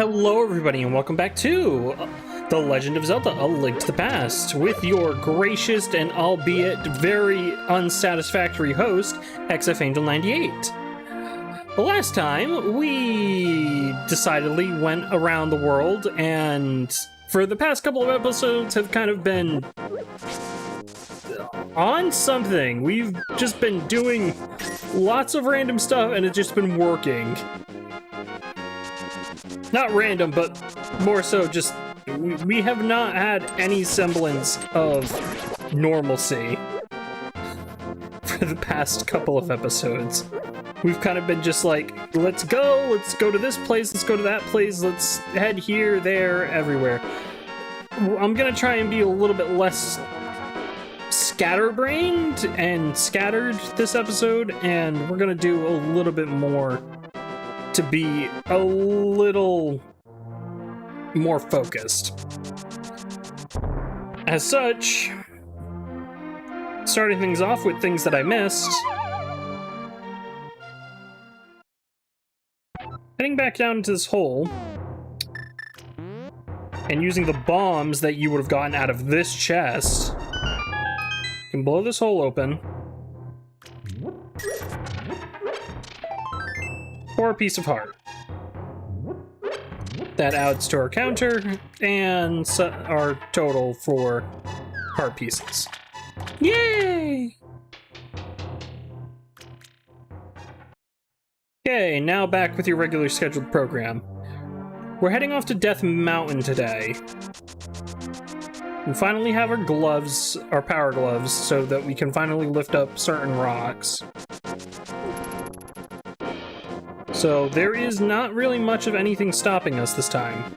Hello everybody and welcome back to The Legend of Zelda: A Link to the Past with your gracious and albeit very unsatisfactory host, XFAngel98. The last time we decidedly went around the world and for the past couple of episodes have kind of been on something. We've just been doing lots of random stuff and it's just been working. Not random, but more so just, we have not had any semblance of normalcy for the past couple of episodes. We've kind of been just like, let's go to this place, let's go to that place, let's head here, there, everywhere. I'm gonna try and be a little bit less scatterbrained and scattered this episode, and we're gonna do a little bit more to be a little more focused. As such, starting things off with things that I missed, heading back down into this hole and using the bombs that you would have gotten out of this chest, you can blow this hole open for a piece of heart. That adds to our counter and our total for heart pieces. Yay! Okay, now back with your regular scheduled program. We're heading off to Death Mountain today. We finally have our gloves, our power gloves, so that we can finally lift up certain rocks. So there is not really much of anything stopping us this time.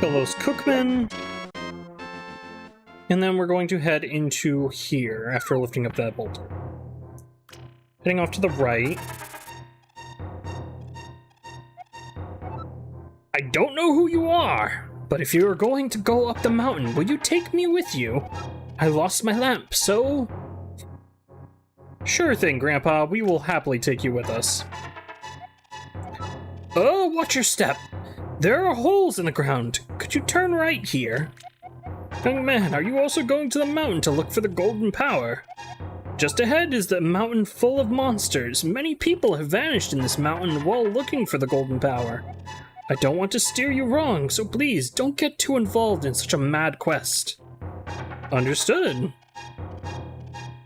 Kill those cookmen. And then we're going to head into here after lifting up that boulder. Heading off to the right. I don't know who you are, but if you are going to go up the mountain, will you take me with you? I lost my lamp, so... Sure thing, Grandpa. We will happily take you with us. Oh, watch your step. There are holes in the ground. Could you turn right here? Young man, are you also going to the mountain to look for the golden power? Just ahead is the mountain full of monsters. Many people have vanished in this mountain while looking for the golden power. I don't want to steer you wrong, so please don't get too involved in such a mad quest. Understood,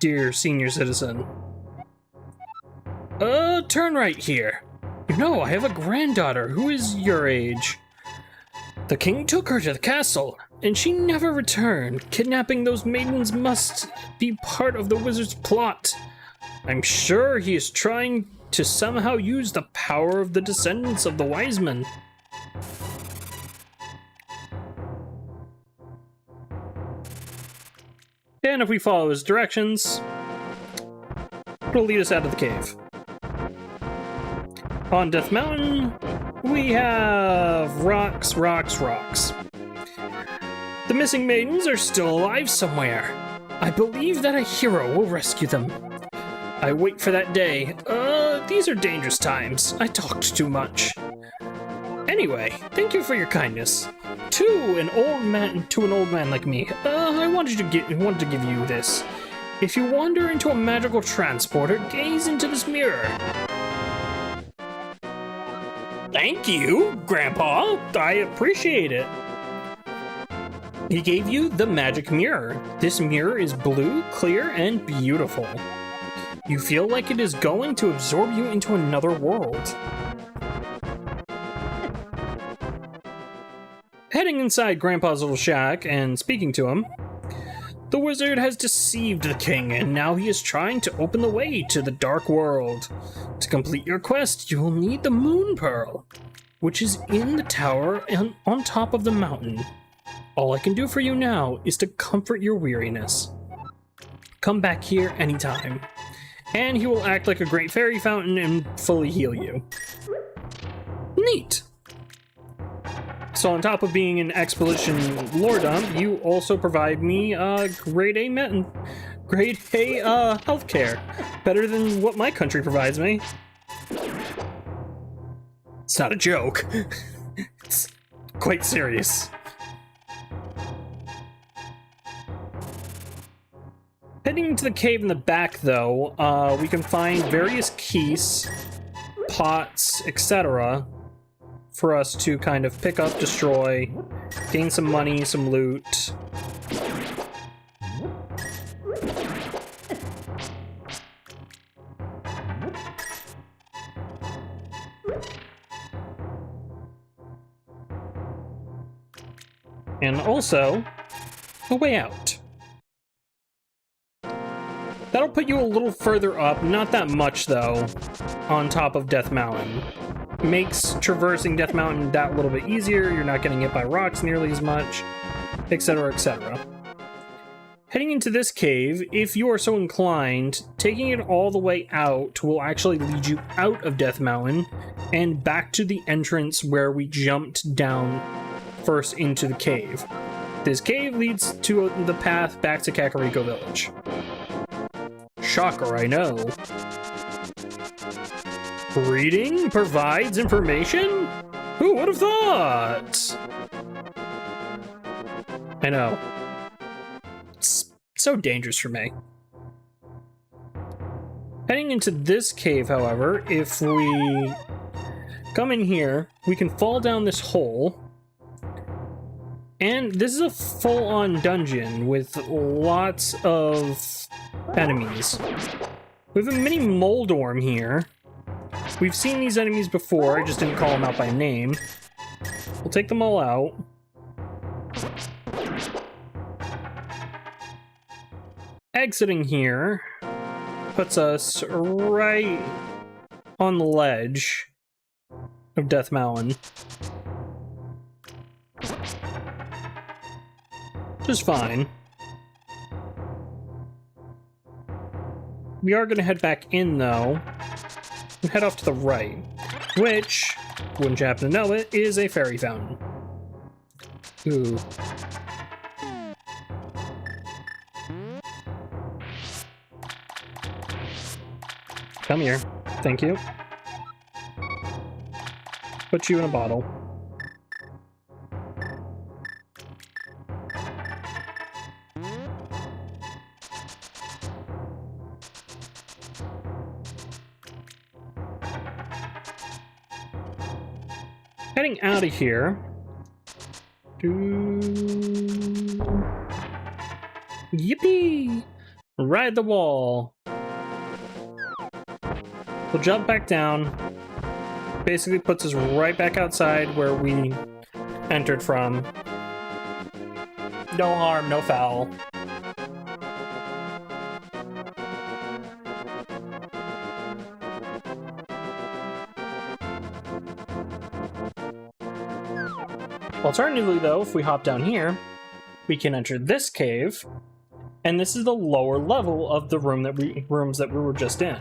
dear senior citizen. Turn right here. You know, I have a granddaughter who is your age. The king took her to the castle, and she never returned. Kidnapping those maidens must be part of the wizard's plot. I'm sure he is trying to somehow use the power of the descendants of the wise men. And if we follow his directions, it'll lead us out of the cave. On Death Mountain, we have rocks, rocks, rocks. The missing maidens are still alive somewhere. I believe that a hero will rescue them. I wait for that day. These are dangerous times. I talked too much. Anyway, thank you for your kindness. To an old man like me, I wanted to give you this. If you wander into a magical transporter, gaze into this mirror. Thank you, Grandpa. I appreciate it. He gave you the magic mirror. This mirror is blue, clear, and beautiful. You feel like it is going to absorb you into another world. Heading inside Grandpa's little shack and speaking to him, the wizard has deceived the king, and now he is trying to open the way to the dark world. To complete your quest, you will need the moon pearl, which is in the tower and on top of the mountain. All I can do for you now is to comfort your weariness. Come back here anytime, and he will act like a great fairy fountain and fully heal you. Neat! So on top of being an expedition lore dump, you also provide me grade A healthcare. Better than what my country provides me. It's not a joke. It's quite serious. Heading into the cave in the back, though, we can find various keys, pots, etc. for us to kind of pick up, destroy, gain some money, some loot. And also, a way out. That'll put you a little further up, not that much though, on top of Death Mountain. Makes traversing Death Mountain that little bit easier, you're not getting hit by rocks nearly as much, etc, etc. Heading into this cave, if you are so inclined, taking it all the way out will actually lead you out of Death Mountain and back to the entrance where we jumped down first into the cave. This cave leads to the path back to Kakariko Village. Shocker, I know. Reading provides information? Who would have thought? I know. It's so dangerous for me. Heading into this cave, however, if we come in here, we can fall down this hole. And this is a full-on dungeon with lots of enemies. We have a mini Moldorm here. We've seen these enemies before, I just didn't call them out by name. We'll take them all out. Exiting here puts us right on the ledge of Death Mountain. Just fine. We are going to head back in, though, and head off to the right, which, wouldn't you happen to know it, is a fairy fountain. Ooh. Come here. Thank you. Put you in a bottle. Heading out of here. Yippee! Ride the wall. We'll jump back down. Basically puts us right back outside where we entered from. No harm, no foul. Alternatively, though, if we hop down here, we can enter this cave, and this is the lower level of the rooms that we were just in.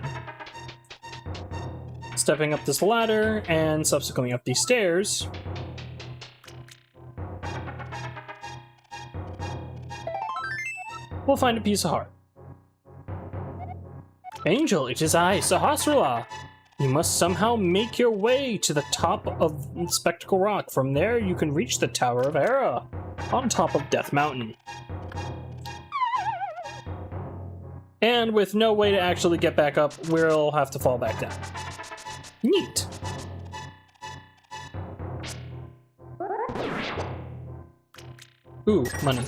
Stepping up this ladder and subsequently up these stairs, we'll find a piece of heart. Angel, it is I, Sahasrara. You must somehow make your way to the top of Spectacle Rock. From there, you can reach the Tower of Hera, on top of Death Mountain. And with no way to actually get back up, we'll have to fall back down. Neat. Ooh, money.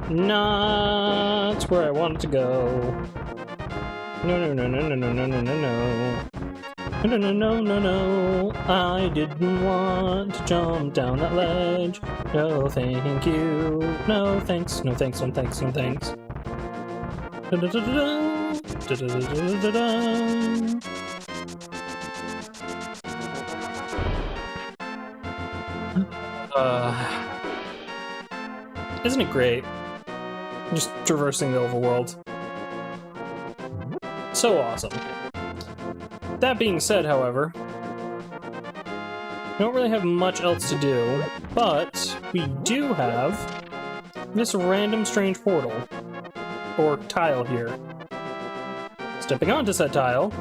Not where I wanted to go. No, no, no, no, no, no, no, no, no, no. No, no, no, no, no. I didn't want to jump down that ledge. No, thank you. No, thanks. No, thanks. No, thanks. No, thanks. Da, da, da, da, da. Da, da, da, da, da, da. Isn't it great? Just traversing the overworld. So awesome. That being said, however, we don't really have much else to do, but we do have this random strange portal, or tile here. Stepping onto said tile,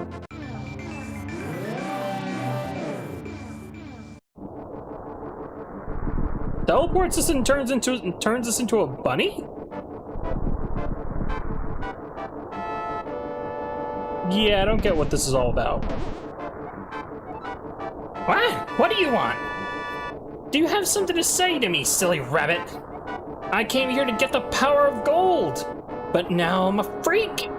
teleports us and turns us into a bunny? Yeah, I don't get what this is all about. What? What do you want? Do you have something to say to me, silly rabbit? I came here to get the power of gold, but now I'm a freak,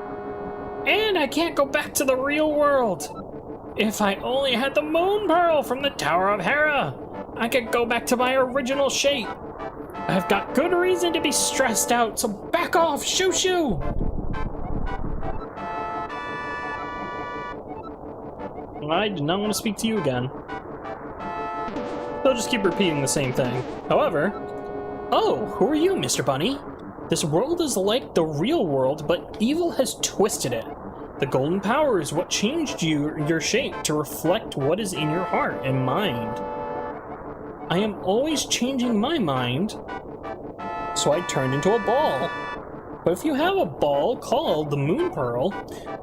and I can't go back to the real world. If I only had the moon pearl from the Tower of Hera, I could go back to my original shape. I've got good reason to be stressed out, so back off, shoo-shoo! I do not want to speak to you again. They'll just keep repeating the same thing. However, oh, who are you, Mr. Bunny? This world is like the real world, but evil has twisted it. The golden power is what changed your shape to reflect what is in your heart and mind. I am always changing my mind, so I turned into a ball. But if you have a ball called the Moon Pearl,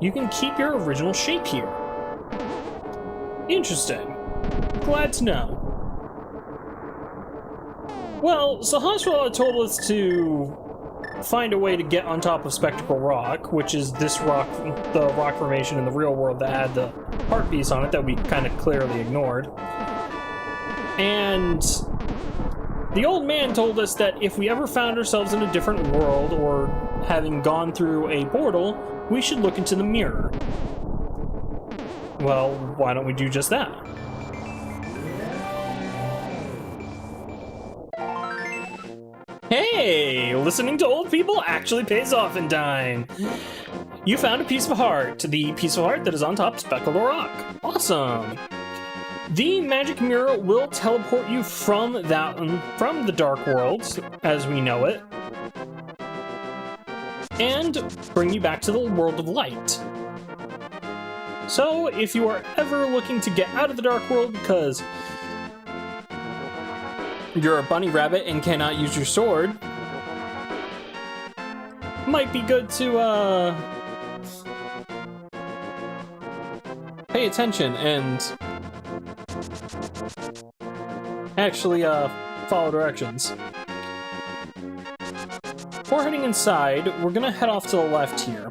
you can keep your original shape here. Interesting. Glad to know. Well, Sahasrara told us to find a way to get on top of Spectacle Rock, which is this rock, the rock formation in the real world that had the heart piece on it that we kind of clearly ignored. And the old man told us that if we ever found ourselves in a different world or having gone through a portal, we should look into the mirror. Well, why don't we do just that? Hey, listening to old people actually pays off in time. You found a piece of heart, the piece of heart that is on top of Spectacle Rock. Awesome. The magic mirror will teleport you from the dark world, as we know it, and bring you back to the world of light. So, if you are ever looking to get out of the dark world because you're a bunny rabbit and cannot use your sword, might be good to pay attention and actually follow directions. Before heading inside, we're gonna head off to the left here.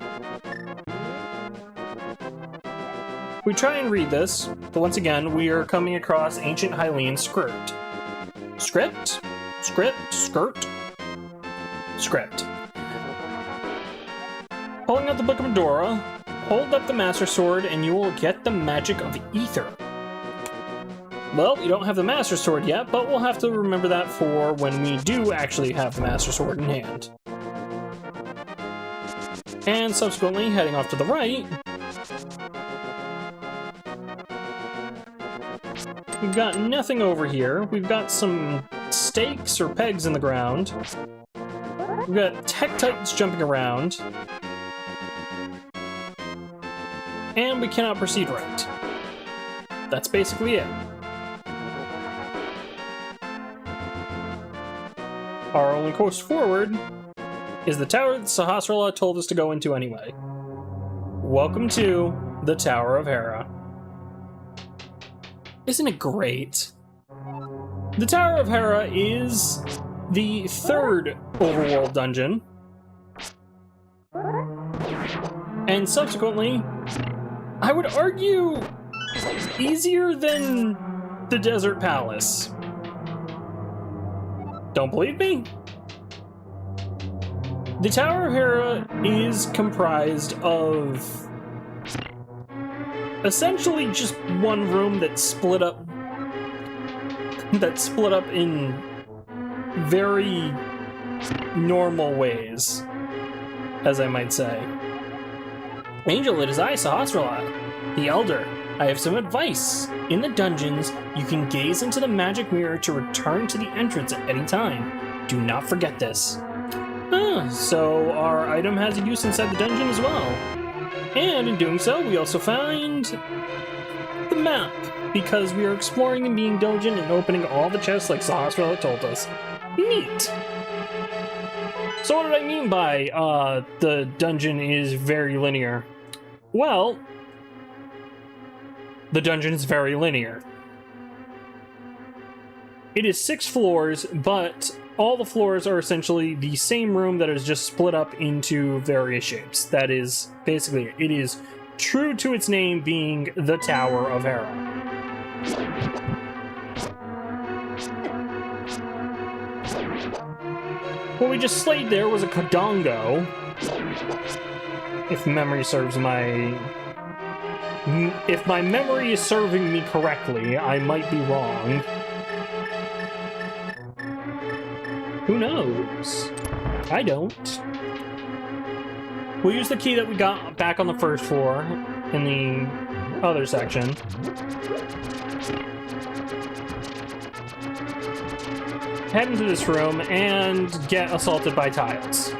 We try and read this, but once again, we are coming across ancient Hylian script. Script? Script? Skirt? Script. Pulling out the Book of Medora, hold up the Master Sword and you will get the magic of ether. Well, we don't have the Master Sword yet, but we'll have to remember that for when we do actually have the Master Sword in hand. And subsequently, heading off to the right, we've got nothing over here. We've got some stakes or pegs in the ground. We've got tech titans jumping around. And we cannot proceed right. That's basically it. Our only course forward is the tower that Sahasrara told us to go into anyway. Welcome to the Tower of Hera. Isn't it great? The Tower of Hera is the third overworld dungeon, and subsequently, I would argue, easier than the Desert Palace. Don't believe me? The Tower of Hera is comprised of essentially just one room that's split up in very normal ways, as I might say. Angel, it is I, Sahasrara. The Elder, I have some advice. In the dungeons, you can gaze into the magic mirror to return to the entrance at any time. Do not forget this. So our item has a use inside the dungeon as well. And in doing so, we also find the map, because we are exploring and being diligent and opening all the chests like Sahasrahla told us. Neat! So what did I mean by, the dungeon is very linear? Well, the dungeon is very linear. It is 6 floors, but all the floors are essentially the same room that is just split up into various shapes. That is basically it. It is true to its name being the Tower of Hera. What we just slayed there was a Kodongo. If memory serves If my memory is serving me correctly, I might be wrong. Who knows? I don't. We'll use the key that we got back on the first floor in the other section. Head into this room and get assaulted by tiles.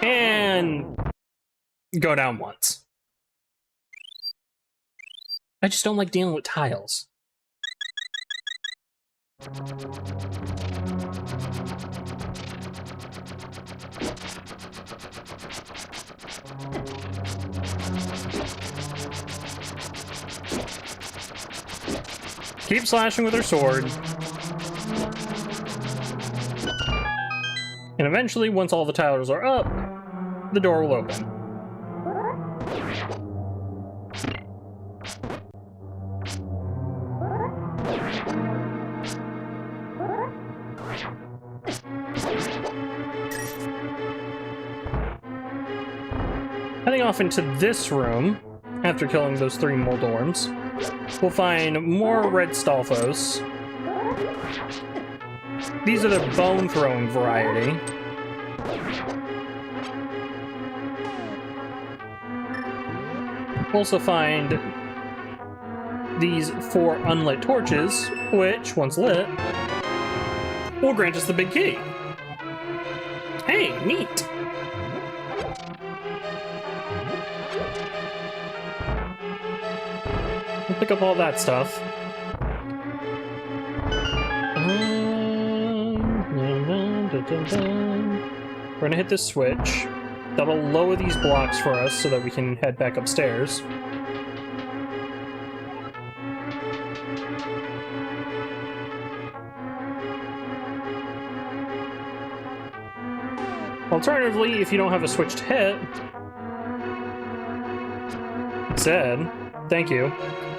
And go down once. I just don't like dealing with tiles. Keep slashing with her sword. And eventually, once all the tiles are up, the door will open. Heading off into this room, after killing those 3 Moldorms, we'll find more red Stalfos. These are the bone-throwing variety. We'll also find these 4 unlit torches, which, once lit, will grant us the big key. Hey, neat! We'll pick up all that stuff. We're gonna hit this switch. That'll lower these blocks for us so that we can head back upstairs. Alternatively, if you don't have a switch to hit, said, thank you.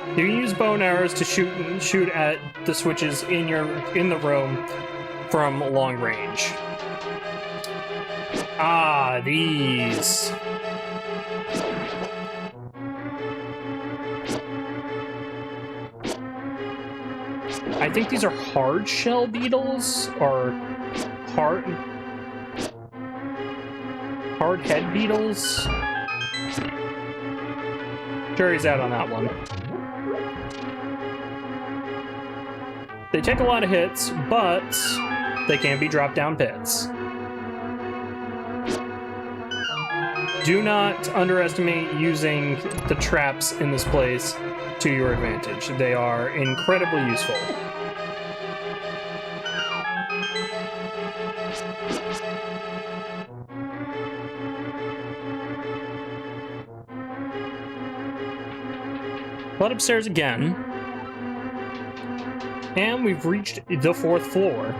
You can use bow and arrows to shoot at the switches in the room from long range. Ah, these. I think these are hard shell beetles or hard head beetles. Jury's out on that one. They take a lot of hits, but they can be drop down pits. Do not underestimate using the traps in this place to your advantage. They are incredibly useful. But upstairs again. And we've reached the 4th floor.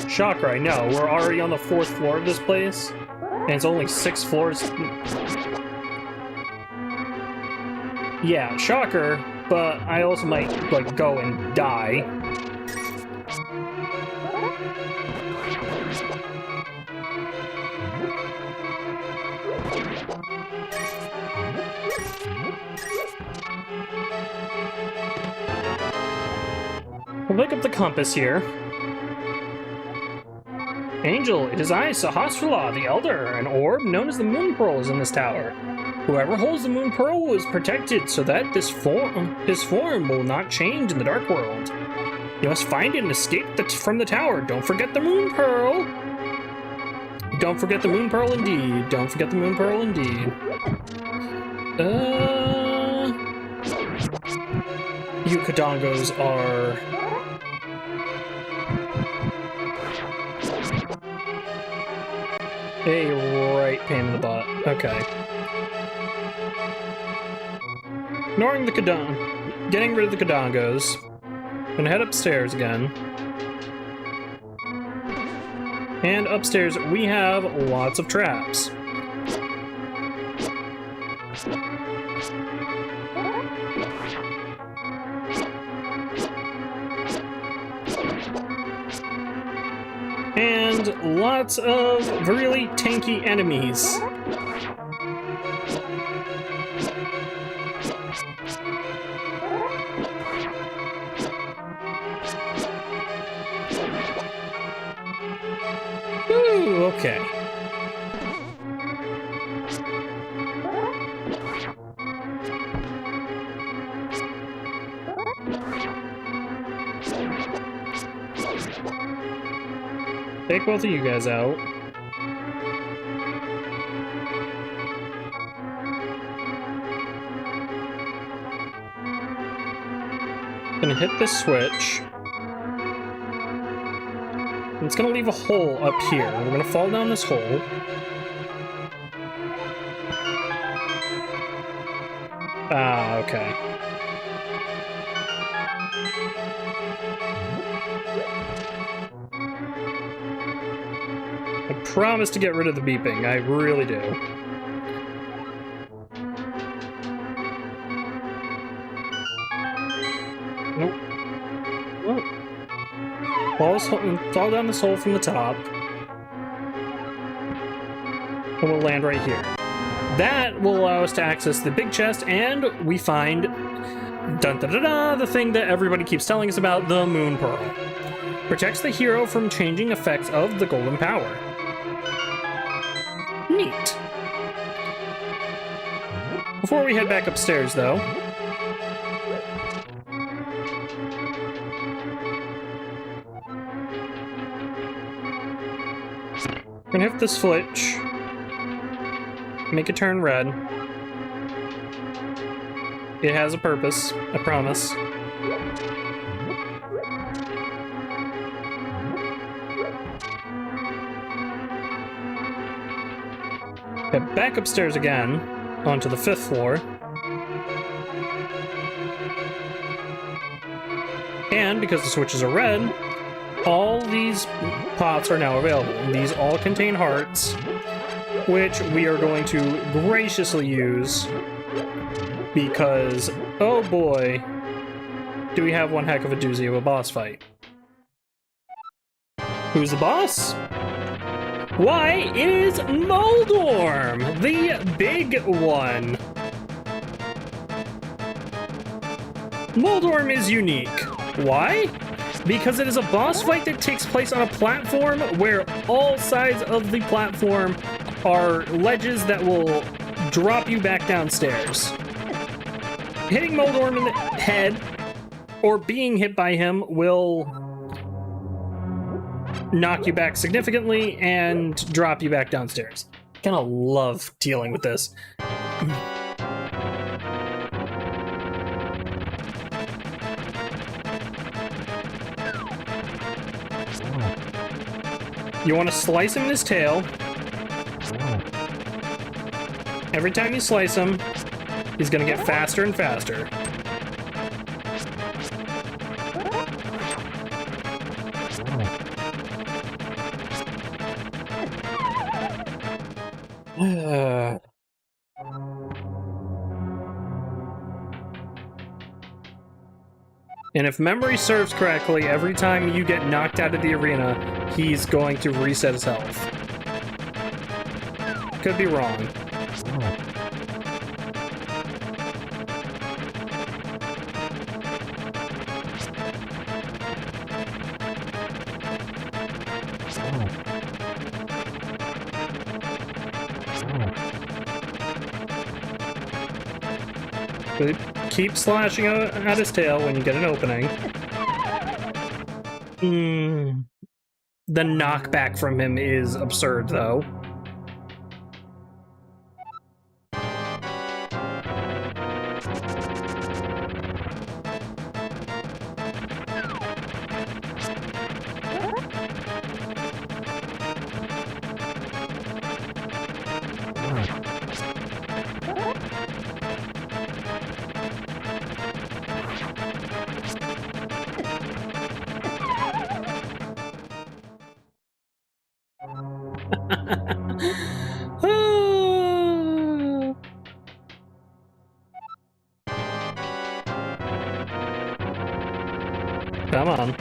Shocker, I know. We're already on the 4th floor of this place. And it's only 6 floors. Yeah, shocker. But I also might, like, go and die. We'll pick up the compass here. Angel, it is I, Sahasrara, the Elder. An orb known as the Moon Pearl is in this tower. Whoever holds the Moon Pearl is protected so that his form will not change in the Dark World. You must find it and escape from the tower. Don't forget the Moon Pearl. Don't forget the Moon Pearl indeed. Don't forget the Moon Pearl indeed. Yukadongos are... a right pain in the butt. Okay. Ignoring the getting rid of the Kadongos. Gonna head upstairs again. And upstairs we have lots of traps. And lots of really tanky enemies. Ooh, okay. Take both of you guys out. Gonna hit this switch. And it's gonna leave a hole up here. We're gonna fall down this hole. Ah, okay. I promise to get rid of the beeping. I really do. Nope. Whoa. Fall down this hole from the top. And we'll land right here. That will allow us to access the big chest, and we find dun-da-da-da, the thing that everybody keeps telling us about, the Moon Pearl. Protects the hero from changing effects of the golden power. Neat. Before we head back upstairs, though, we're gonna hit the switch, make it turn red. It has a purpose, I promise. Head back upstairs again, onto the 5th floor. And because the switches are red, all these pots are now available. These all contain hearts, which we are going to graciously use because, oh boy, do we have one heck of a doozy of a boss fight. Who's the boss? Why, it is Moldorm, the big one. Moldorm is unique. Why? Because it is a boss fight that takes place on a platform where all sides of the platform are ledges that will drop you back downstairs. Hitting Moldorm in the head, or being hit by him, will knock you back significantly and drop you back downstairs. Kinda love dealing with this. You want to slice him in his tail. Every time you slice him, he's gonna get faster and faster. And if memory serves correctly, every time you get knocked out of the arena, he's going to reset his health. Could be wrong. But keep slashing at his tail when you get an opening. The knockback from him is absurd, though. Come on.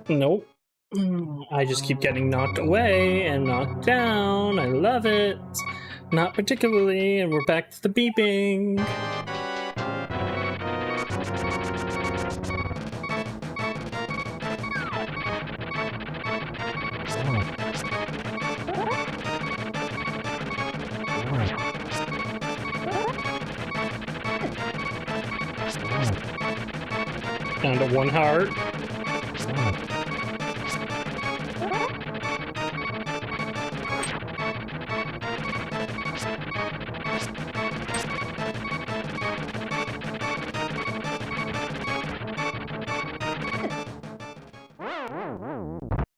Nope. I just keep getting knocked away and knocked down. I love it. Not particularly, and we're back to the beeping. Down to 1 heart.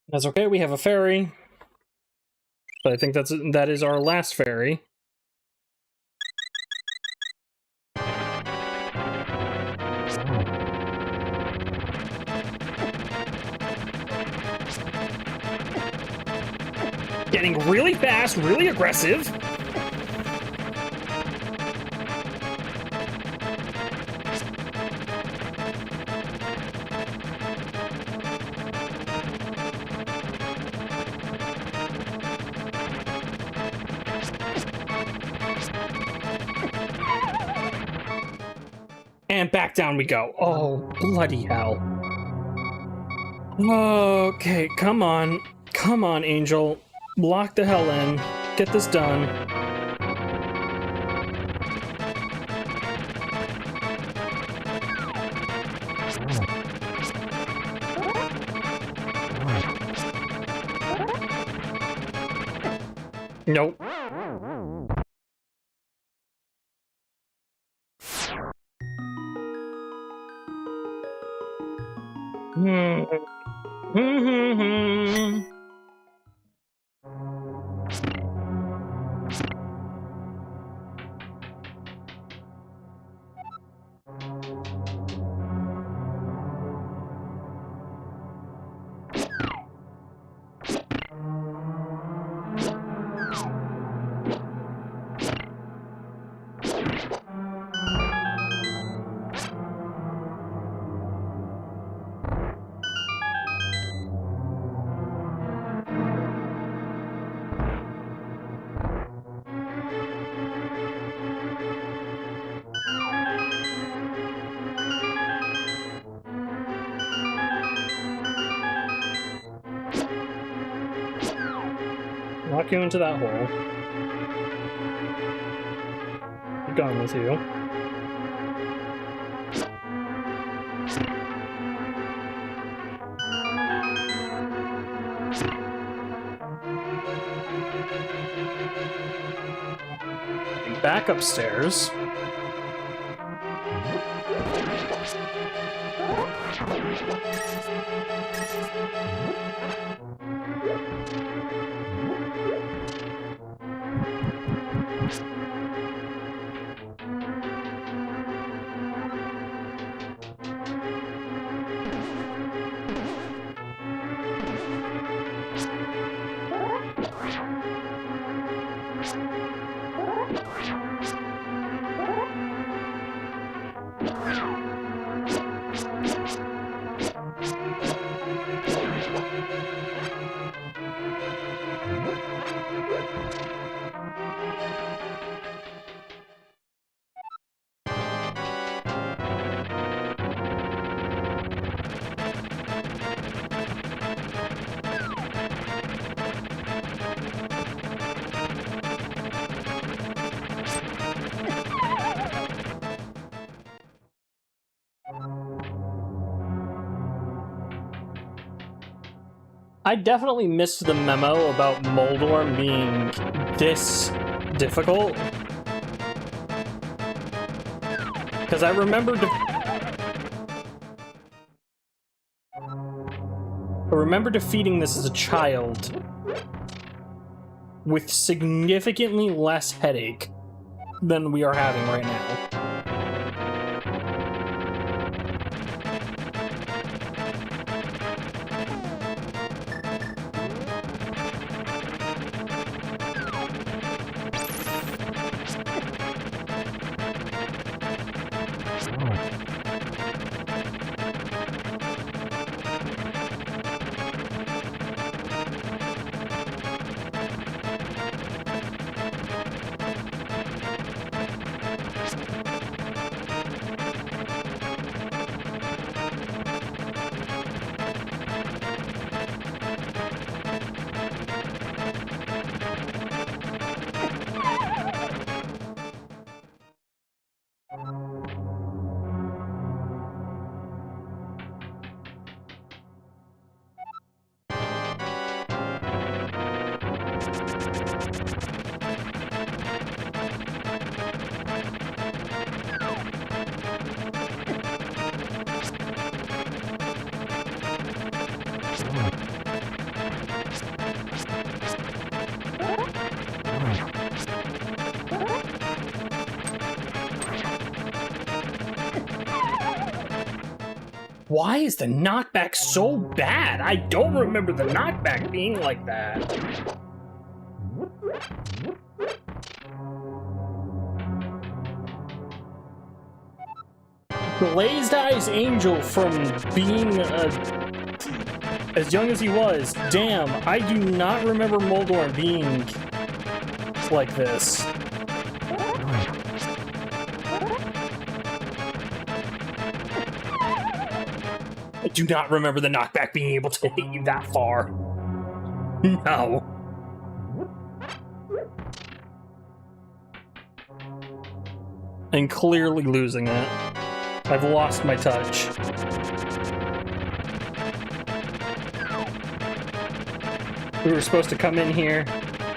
That's okay, we have a fairy. But I think that is our last fairy. Getting really fast, really aggressive. And back down we go. Oh, bloody hell. Okay, come on. Come on, Angel. Lock the hell in. Get this done. Nope. Knock you into that hole. Be gone with you. Back upstairs. I definitely missed the memo about Moldorm being this difficult. Because I remember defeating this as a child with significantly less headache than we are having right now. Why is the knockback so bad? I don't remember the knockback being like that. Glazed Eyes Angel from being as young as he was. Damn, I do not remember Moldorm being like this. I do not remember the knockback being able to hit you that far. No. And clearly losing it. I've lost my touch. We were supposed to come in here,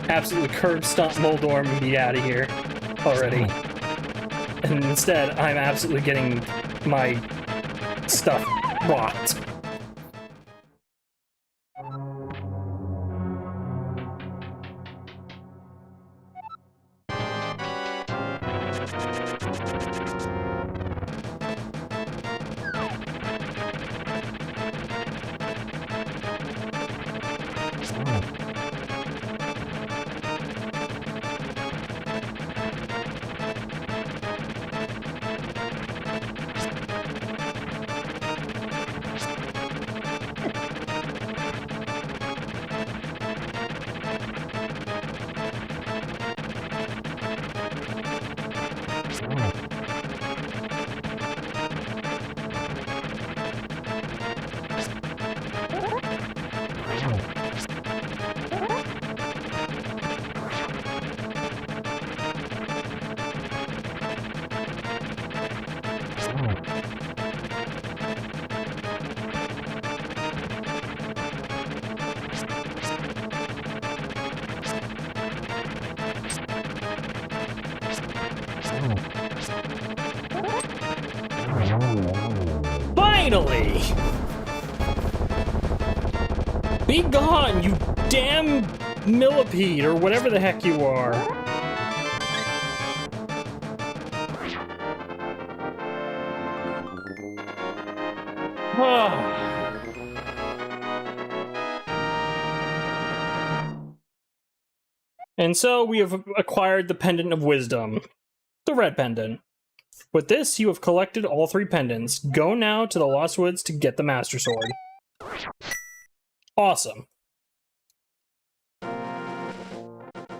absolutely curb stomp Moldorm and be out of here already. And instead, I'm absolutely getting my stuff rocked. Finally! Be gone, you damn millipede, or whatever the heck you are. And so we have acquired the Pendant of Wisdom, the red pendant. With this, you have collected all 3 pendants. Go now to the Lost Woods to get the Master Sword. Awesome.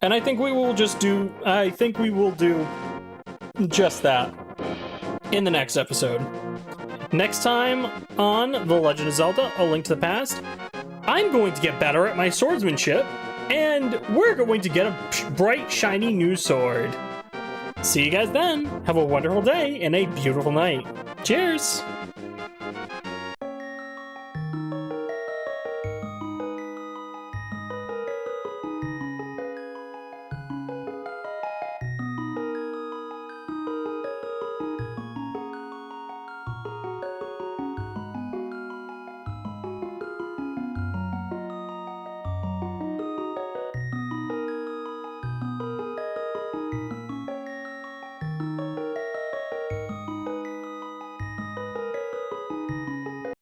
And I think we will do just that in the next episode. Next time on The Legend of Zelda: A Link to the Past, I'm going to get better at my swordsmanship, and we're going to get a bright, shiny new sword. See you guys then. Have a wonderful day and a beautiful night. Cheers!